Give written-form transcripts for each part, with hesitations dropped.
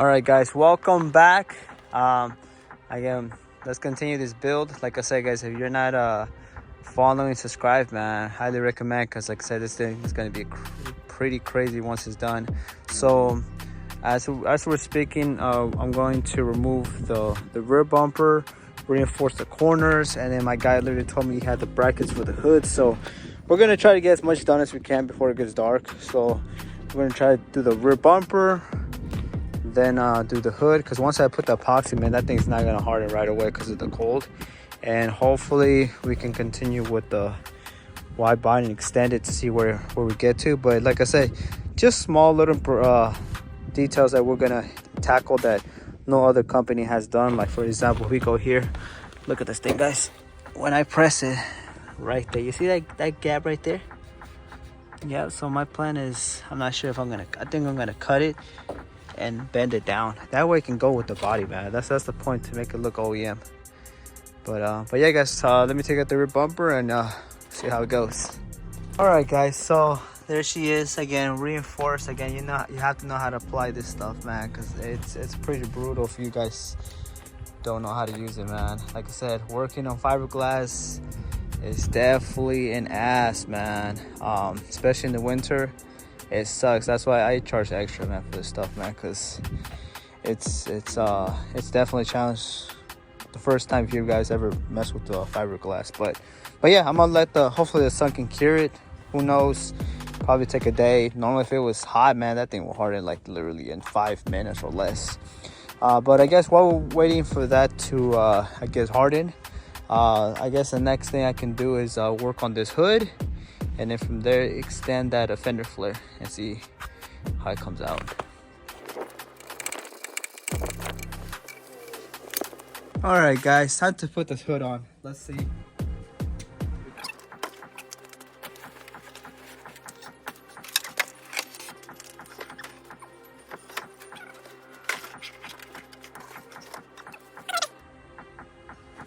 All right, guys, welcome back. Again, let's continue this build. Like I said, guys, if you're not following, subscribe, man. Highly recommend, because like I said, this thing is going to be pretty crazy once it's done. So as we're speaking, I'm going to remove the rear bumper, reinforce the corners, and then my guy literally told me he had the brackets for the hood. So we're going to try to get as much done as we can before it gets dark. So we're going to try to do the rear bumper, then do the hood, because once I put the epoxy, man, that thing's not gonna harden right away because of the cold. And hopefully we can continue with the wide body and extend it to see where we get to. But like I said, just small little details that we're gonna tackle that no other company has done. Like for example, we go here, look at this thing, guys. When I press it right there, you see that gap right there? Yeah, so my plan is, I'm not sure if I think I'm gonna cut it and bend it down. That way it can go with the body, man. That's the point, to make it look OEM. But yeah, guys, let me take out the rear bumper and see how it goes. All right, guys, so there she is again, reinforced. Again, you have to know how to apply this stuff, man, because it's pretty brutal if you guys don't know how to use it, man. Like I said, working on fiberglass is definitely an ass, man. Especially in the winter. It sucks. That's why I charge extra, man, for this stuff, man, because it's definitely a challenge the first time if you guys ever mess with the fiberglass. But yeah, I'm gonna let hopefully the sun can cure it. Who knows? Probably take a day. Normally if it was hot, man, that thing will harden like literally in 5 minutes or less. But I guess while we're waiting for that to I guess harden, I guess the next thing I can do is work on this hood. And then from there, extend that fender flare and see how it comes out. All right, guys, time to put this hood on. Let's see.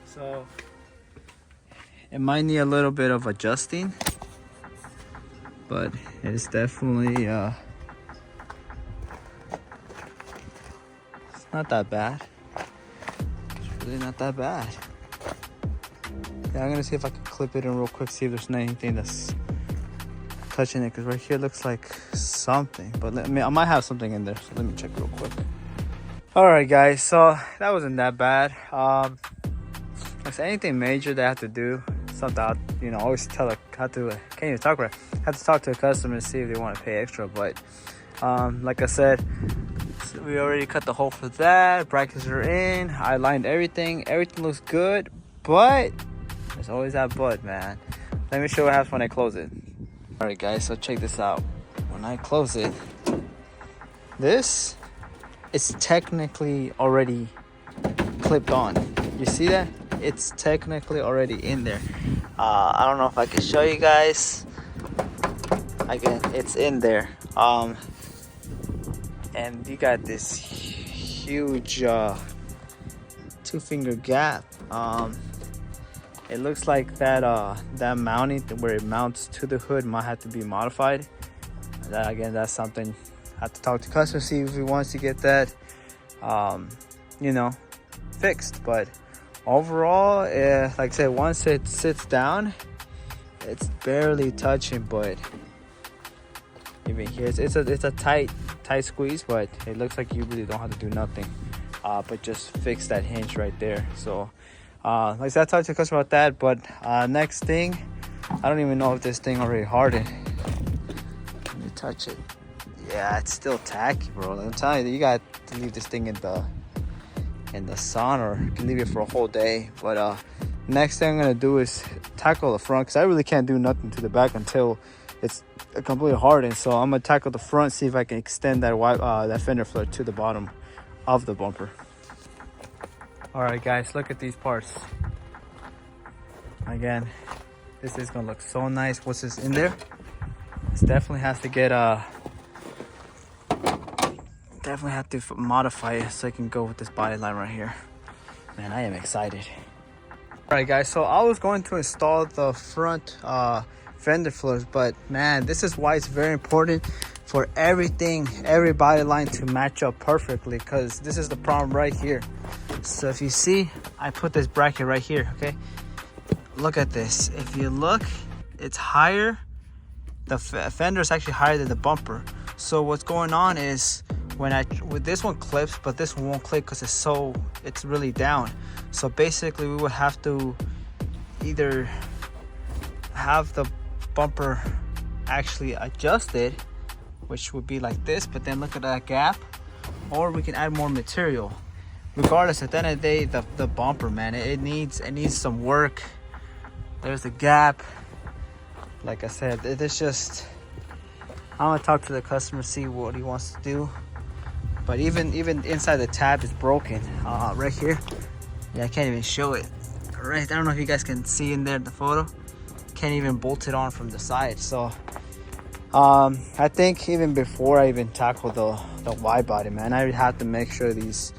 So it might need a little bit of adjusting, but it's definitely it's not that bad. It's really not that bad. Yeah, I'm gonna see if I can clip it in real quick, see if there's anything that's touching it, because right here looks like something, but I might have something in there, so let me check real quick. All right, guys, so that wasn't that bad. If anything major that I have to do, something I, always tell her how to, can't even talk right. Have to talk to a customer and see if they want to pay extra. But like I said, we already cut the hole for that. Brackets are in. I lined everything. Everything looks good, but there's always that but, man. Let me show you what happens when I close it. All right, guys, so check this out. When I close it, this is technically already clipped on. You see that? It's technically already in there. I don't know if I can show you guys. It's in there. And you got this huge 2-finger gap. It looks like that mounting where it mounts to the hood might have to be modified. That's something I have to talk to customer, see if he wants to get that fixed. But overall, like I said, once it sits down, it's barely touching. But even here, it's a tight squeeze, but it looks like you really don't have to do nothing, but just fix that hinge right there. So like I said, I talked to the customer about that. But next thing, I don't even know if this thing already hardened. Let me touch it. Yeah, it's still tacky, bro. I'm telling you, you got to leave this thing in the sun, or you can leave it for a whole day. But next thing I'm gonna do is tackle the front, because I really can't do nothing to the back until it's completely hardened. So I'm gonna tackle the front, see if I can extend that fender flare to the bottom of the bumper. All right, guys, look at these parts. Again, this is gonna look so nice. What's this in there? This definitely has to get definitely have to modify it so I can go with this body line right here. Man, I am excited. All right, guys, so I was going to install the front fender flares, but man, this is why it's very important for everything, every body line to match up perfectly, because this is the problem right here. So if you see, I put this bracket right here, okay? Look at this. If you look, it's higher. The fender is actually higher than the bumper. So what's going on is with this one clips, but this one won't clip because it's really down. So basically we would have to either have the bumper actually adjusted, which would be like this, but then look at that gap, or we can add more material. Regardless, at the end of the day, the bumper, man, it needs some work. There's the gap. Like I said, it's just, I'm gonna talk to the customer, see what he wants to do. But even inside the tab is broken. Right here, yeah, I can't even show it. Right, I don't know if you guys can see in there the photo. Can't even bolt it on from the side. So I think even before I even tackle the wide body, man, I have to make sure these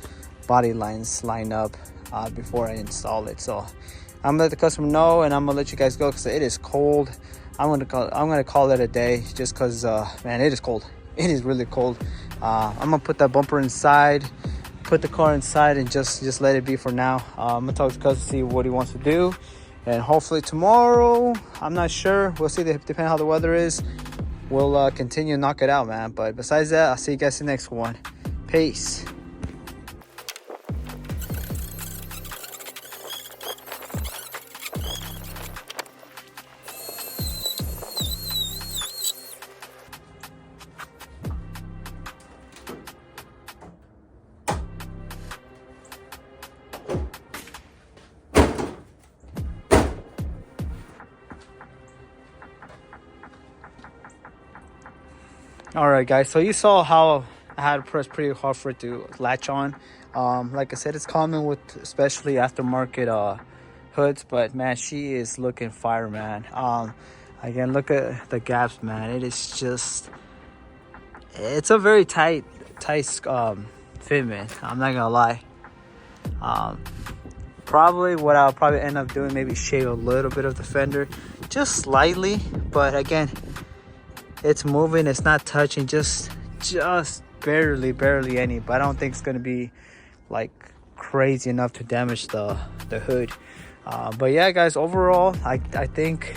body lines line up before I install it. So I'm gonna let the customer know, and I'm gonna let you guys go because it is cold. I'm gonna call it a day, just because man, it is cold. It is really cold. I'm gonna put that bumper inside, put the car inside, and just let it be for now. I'm gonna talk to the customer, see what he wants to do, and hopefully tomorrow, I'm not sure, we'll see, depending how the weather is, we'll continue to knock it out, man. But besides that, I'll see you guys in the next one. Peace. All right, guys, so you saw how I had to press pretty hard for it to latch on. Like I said, it's common with especially aftermarket hoods, but man, she is looking fire, man. Again, look at the gaps, man. It is just, it's a very tight fitment, I'm not gonna lie. Probably what I'll probably end up doing, maybe shave a little bit of the fender, just slightly, but again, it's moving, it's not touching, just barely any, but I don't think it's gonna be like crazy enough to damage the hood. But yeah, guys, overall, I think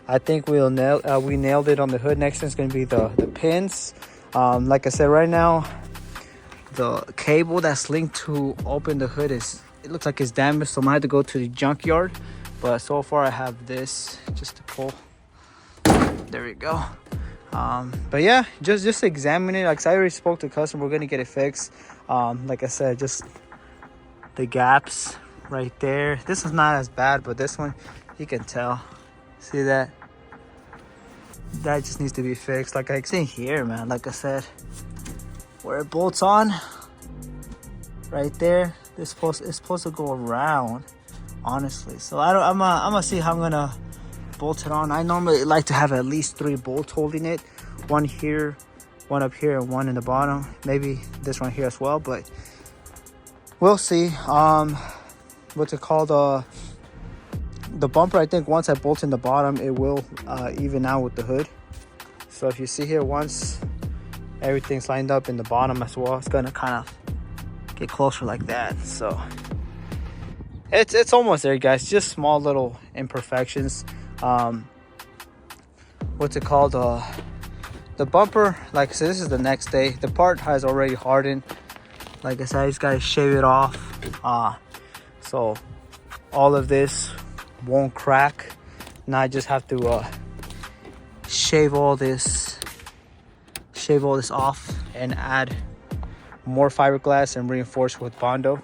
we nailed it on the hood. Next thing's gonna be the pins. Like I said, right now the cable that's linked to open the hood it looks like it's damaged, so I might have to go to the junkyard. But so far I have this just to pull. There we go. But yeah, just examine it. Like I already spoke to the customer, we're gonna get it fixed. Like I said, just the gaps right there. This is not as bad, but this one, you can tell. See that? That just needs to be fixed. Like I see here, man, like I said, where it bolts on, right there, it's supposed to go around, honestly. So I'm gonna see how I'm gonna bolt it on. I normally like to have at least 3 bolts holding it, one here, one up here, and one in the bottom, maybe this one here as well, but we'll see. What's it called, the bumper, I think once I bolt in the bottom, it will even out with the hood. So if you see here, once everything's lined up in the bottom as well, it's gonna kind of get closer like that. So it's almost there, guys. Just small little imperfections. What's it called, the bumper, like I said, this is the next day. The part has already hardened. Like I said, I just gotta shave it off, so all of this won't crack. Now I just have to shave all this off and add more fiberglass and reinforce with Bondo.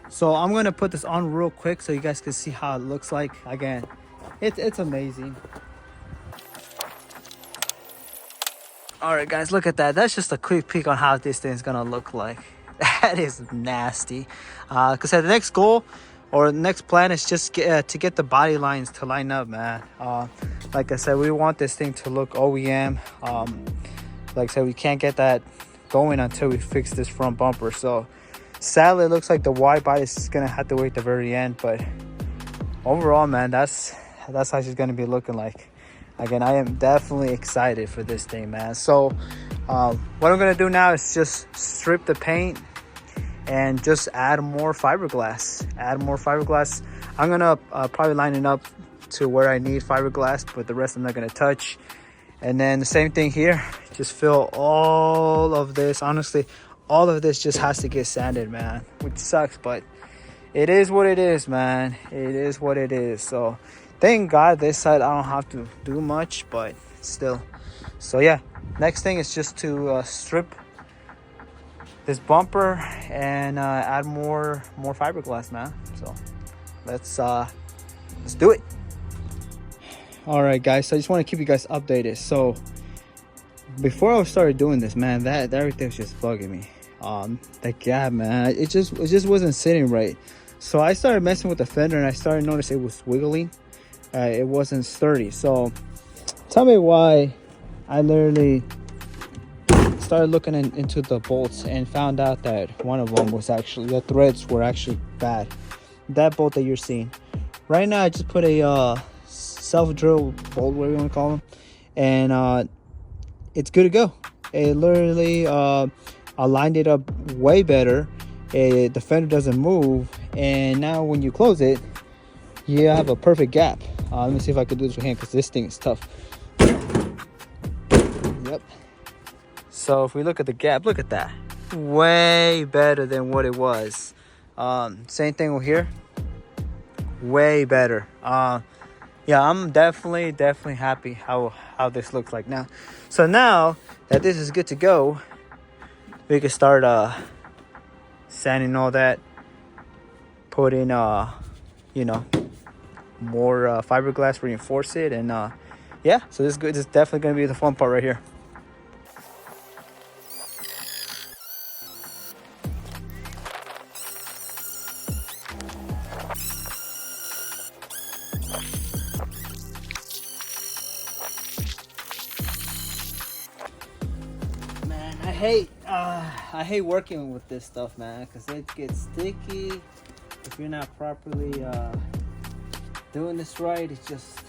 So I'm gonna put this on real quick so you guys can see how it looks like. Again, it's amazing. All right, guys, look at that. That's just a quick peek on how this thing's gonna look like. That is nasty. Because the next goal or the next plan is just to get the body lines to line up, man. Like I said, we want this thing to look OEM. Like I said, we can't get that going until we fix this front bumper. So sadly, it looks like the wide body is gonna have to wait the very end. But overall, man, that's how she's gonna be looking like. again, I am definitely excited for this thing, man. So what I'm gonna do now is just strip the paint and just add more fiberglass. I'm gonna probably line it up to where I need fiberglass, but the rest I'm not gonna touch. And then the same thing here, just fill all of this. Honestly, all of this just has to get sanded, man, which sucks, but it is what it is, man. It is what it is. So thank God this side I don't have to do much, but still. So yeah, next thing is just to strip this bumper and add more fiberglass, man. So let's do it. All right, guys, so I just want to keep you guys updated. So before I started doing this, man, that everything was just bugging me. The gap, man, it just wasn't sitting right. So I started messing with the fender and I started noticing it was wiggling. It wasn't sturdy. So tell me why. I literally started looking into the bolts and found out that one of them was actually, the threads were actually bad. That bolt that you're seeing right now, I just put a self-drill bolt, whatever you want to call them, and it's good to go. It literally aligned it up way better. The fender doesn't move, and now when you close it, you have a perfect gap. Let me see if I can do this with hand, because this thing is tough. Yep. So if we look at the gap, look at that, way better than what it was. Same thing over here, way better. Yeah, I'm definitely happy how this looks like now. So now that this is good to go, we can start sanding all that, put in you know, more fiberglass, reinforce it, and yeah, so this is good. This is definitely gonna be the fun part right here. I hate working with this stuff, man, because it gets sticky if you're not properly doing this right. It's just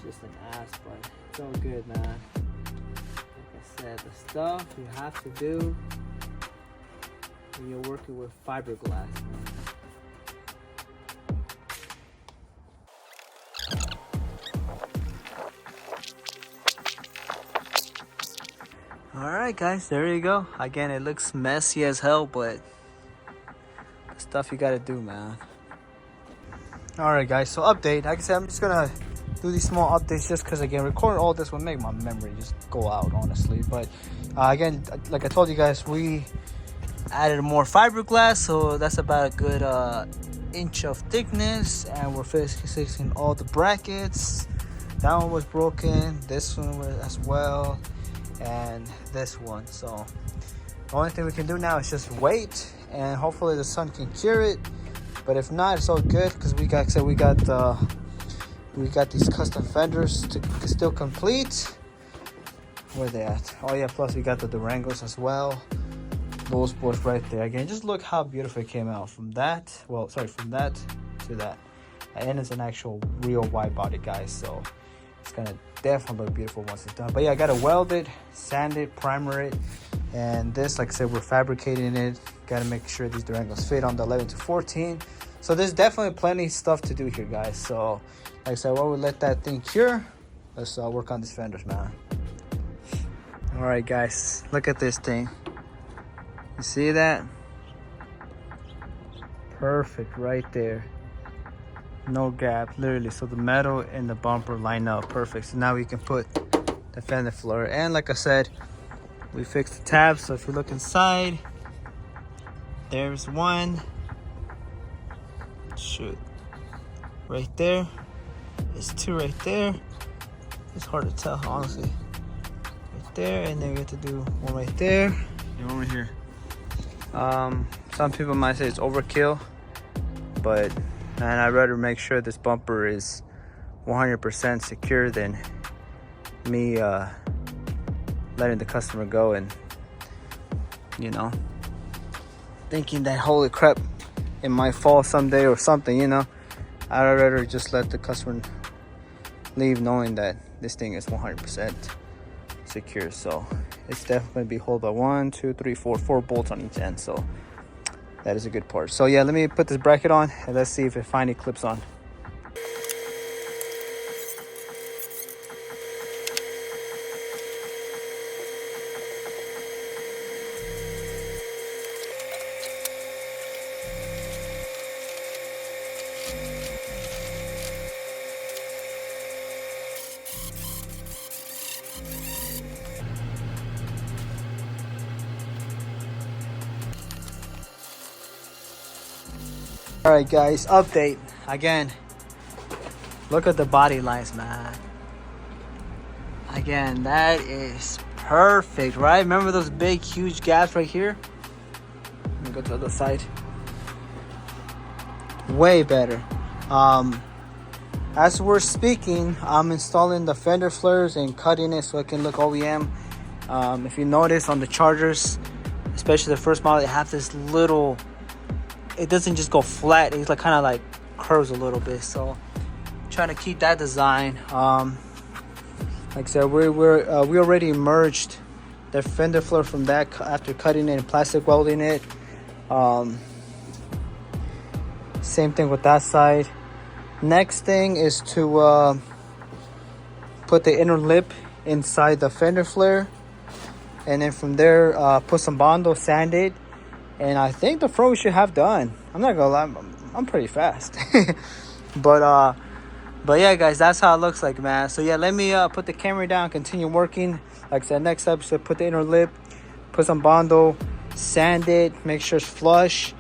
an ass, but it's all good, man. Like I said, the stuff you have to do when you're working with fiberglass, man. All right, guys, there you go. Again, it looks messy as hell, but the stuff you gotta do, man. All right, guys, so update. Like I said, I'm just gonna do these small updates just because, again, recording all this will make my memory just go out, honestly. But again, like I told you guys, we added more fiberglass, so that's about a good inch of thickness, and we're fixing all the brackets. That one was broken, this one was as well, and this one. So the only thing we can do now is just wait, and hopefully the sun can cure it. But if not, it's all good, because we got these custom fenders to still complete. Where they at? Oh yeah, plus we got the Durangos as well. Those boards right there. Again, just look how beautiful it came out from that. Well, sorry, from that to that. And it's an actual real wide body, guys. So it's gonna definitely look beautiful once it's done. But yeah, I gotta weld it, sand it, primer it, and this, like I said, we're fabricating it. Gotta make sure these Durangos fit on the 11 to 14. So there's definitely plenty of stuff to do here, guys. So like I said, while we let that thing cure, let's work on these fenders, man. All right, guys, look at this thing. You see that? Perfect right there. No gap, literally. So the metal and the bumper line up perfect. So now we can put the fender floor. And like I said, we fixed the tabs. So if you look inside, there's one. Shoot. Right there. There's two right there. It's hard to tell, honestly. Right there, and then we have to do one right there and one right here. Some people might say it's overkill, but man, I'd rather make sure this bumper is 100% secure than me letting the customer go and, you know, thinking that holy crap, it might fall someday or something, you know. I'd rather just let the customer leave knowing that this thing is 100% secure. So it's definitely going to be held by 1, 2, 3, 4 bolts on each end. So that is a good part. So yeah, let me put this bracket on and let's see if it finally clips on. All right, guys, update again. Look at the body lines, man. Again, that is perfect, right? Remember those big, huge gaps right here? Let me go to the other side. Way better. As we're speaking, I'm installing the fender flares and cutting it so it can look OEM. If you notice on the chargers, especially the first model, they have this little, it doesn't just go flat, it's like kind of like curves a little bit. So trying to keep that design. Like I said, we already merged the fender flare from that after cutting it and plastic welding it. Same thing with that side. Next thing is to put the inner lip inside the fender flare, and then from there put some Bondo, sand it, and I think the front we should have done. I'm not gonna lie, I'm pretty fast. But yeah, guys, that's how it looks like, man. So yeah, let me put the camera down, continue working. Like I said, next episode, put the inner lip, put some Bondo, sand it, make sure it's flush,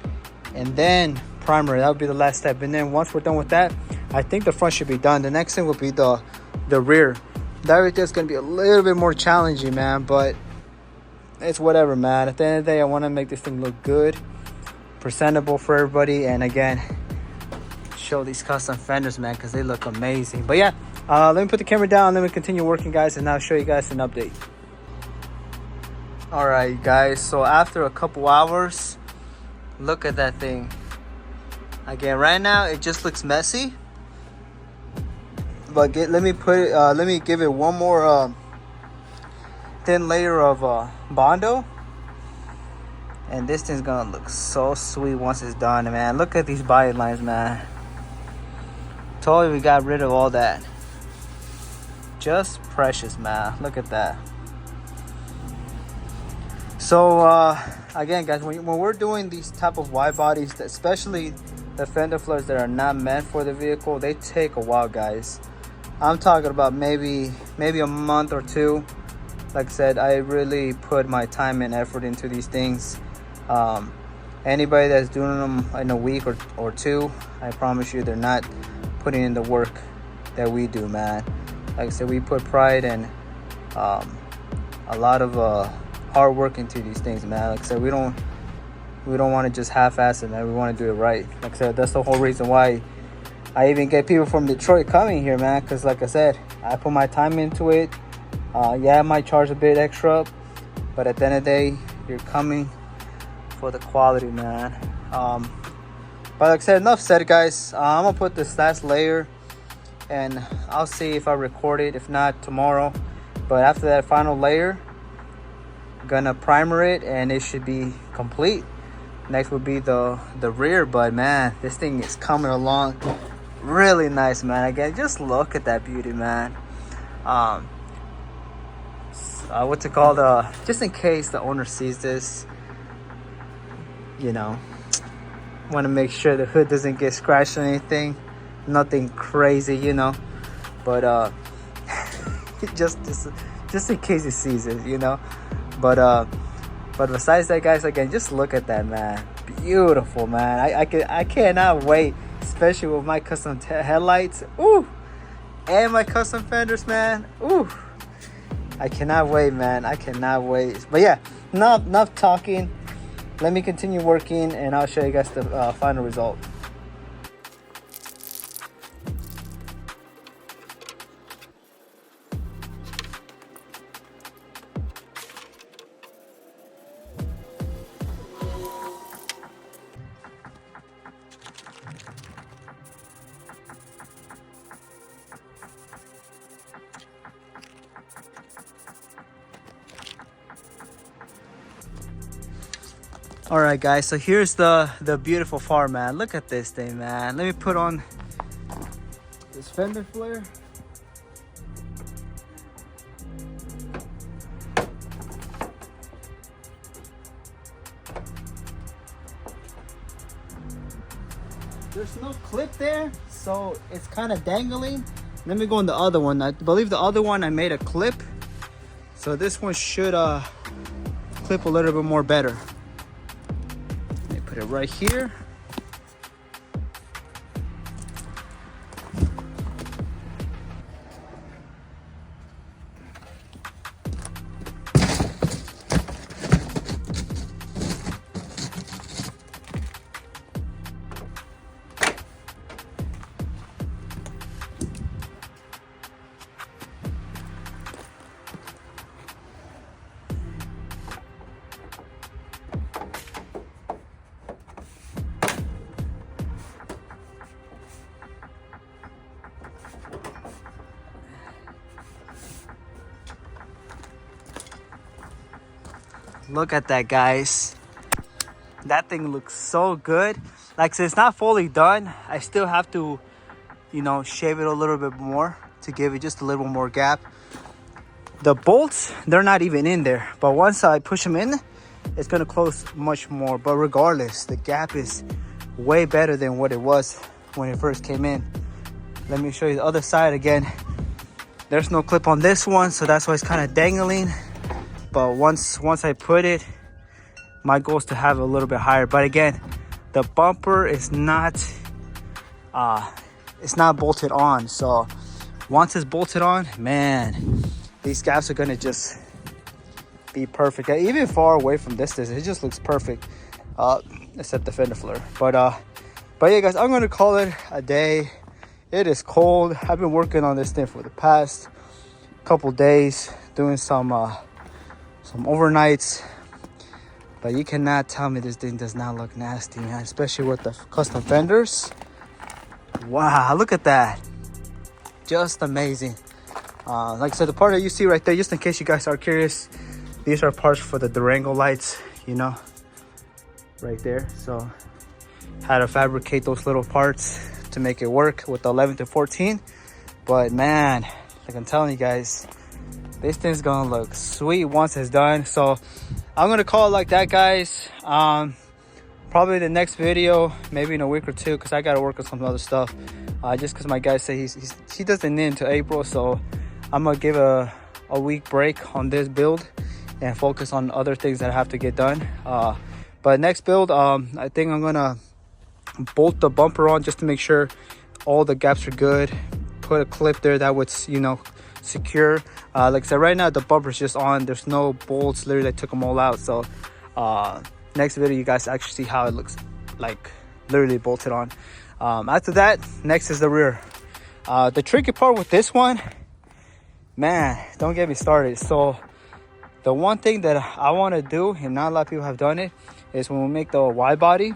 and then primer. That would be the last step. And then once we're done with that, I think the front should be done. The next thing will be the rear. That right there is going to be a little bit more challenging, man, but it's whatever, man. At the end of the day, I want to make this thing look good, presentable for everybody, and again, show these custom fenders, man, because they look amazing. But yeah, let me put the camera down, let me continue working, guys, and I'll show you guys an update. All right, guys, so after a couple hours, look at that thing. Again, right now it just looks messy, but let me give it one more thin layer of Bondo, and this thing's gonna look so sweet once it's done, man. Look at these body lines, man. Totally, we got rid of all that. Just precious, man. Look at that. So again, guys, when we're doing these type of wide bodies, especially the fender flares that are not meant for the vehicle, they take a while, guys. I'm talking about maybe a month or two. Like I said, I really put my time and effort into these things. Anybody that's doing them in a week or two, I promise you they're not putting in the work that we do, man. Like I said, we put pride and a lot of hard work into these things, man. Like I said, we don't want to just half-ass it, man. We want to do it right. Like I said, that's the whole reason why I even get people from Detroit coming here, man, because like I said, I put my time into it. Yeah, I might charge a bit extra, but at the end of the day, you're coming for the quality, man. But like I said, enough said, guys. I'm gonna put this last layer and I'll see if I record it, if not tomorrow. But after that final layer, I'm gonna primer it and it should be complete. Next would be the rear, but man, this thing is coming along really nice, man. Again, just look at that beauty, man. What's it called? Just in case the owner sees this, you know, want to make sure the hood doesn't get scratched or anything. Nothing crazy, you know, but just in case he sees it, you know. But besides that, guys, again, just look at that, man. Beautiful, man. I cannot wait, especially with my custom headlights. Ooh, and my custom fenders, man. Ooh, I cannot wait, man. I cannot wait. But yeah, enough talking. Let me continue working and I'll show you guys the final result. All right, guys, so here's the beautiful farm, man. Look at this thing, man. Let me put on this fender flare. There's no clip there, so it's kind of dangling. Let me go on the other one. I believe the other one I made a clip, so this one should clip a little bit more better. Let me put it right here. Look at that, guys. That thing looks so good. Like, so it's not fully done. I still have to, you know, shave it a little bit more to give it just a little more gap. The bolts, they're not even in there, but once I push them in, it's gonna close much more. But regardless, the gap is way better than what it was when it first came in. Let me show you the other side again. There's no clip on this one, so that's why it's kind of dangling. But once I put it, my goal is to have it a little bit higher. But again, the bumper is not it's not bolted on. So once it's bolted on, man, these gaps are gonna just be perfect. Even far away from distance, it just looks perfect, except the fender flare. But yeah, guys, I'm gonna call it a day. It is cold. I've been working on this thing for the past couple days, doing some overnights, but you cannot tell me this thing does not look nasty, man, especially with the custom fenders. Wow, look at that. Just amazing. Like I said, the part that you see right there, just in case you guys are curious, these are parts for the Durango lights, you know, right there. So had to fabricate those little parts to make it work with the 11 to 14. But man, like I'm telling you guys, this thing's gonna look sweet once it's done. So I'm gonna call it like that, guys. Probably the next video, maybe in a week or two, because I gotta work on some other stuff. Just because my guy said he doesn't need until April, so I'm gonna give a week break on this build and focus on other things that I have to get done. But next build, I think I'm gonna bolt the bumper on just to make sure all the gaps are good. Put a clip there that would, you know, secure. Like I said, right now the bumper's just on. There's no bolts. Literally, I took them all out. So next video, you guys actually see how it looks like literally bolted on. After that, next is the rear. The tricky part with this one, man, don't get me started. So the one thing that I want to do, and not a lot of people have done it, is when we make the wide body,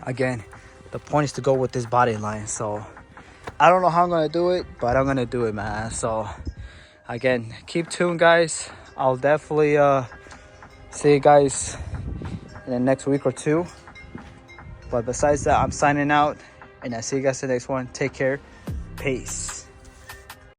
again, the point is to go with this body line. So I don't know how I'm gonna do it, but I'm gonna do it, man. So again, keep tuned, guys. I'll definitely see you guys in the next week or two. But besides that, I'm signing out, and I'll see you guys in the next one. Take care. Peace.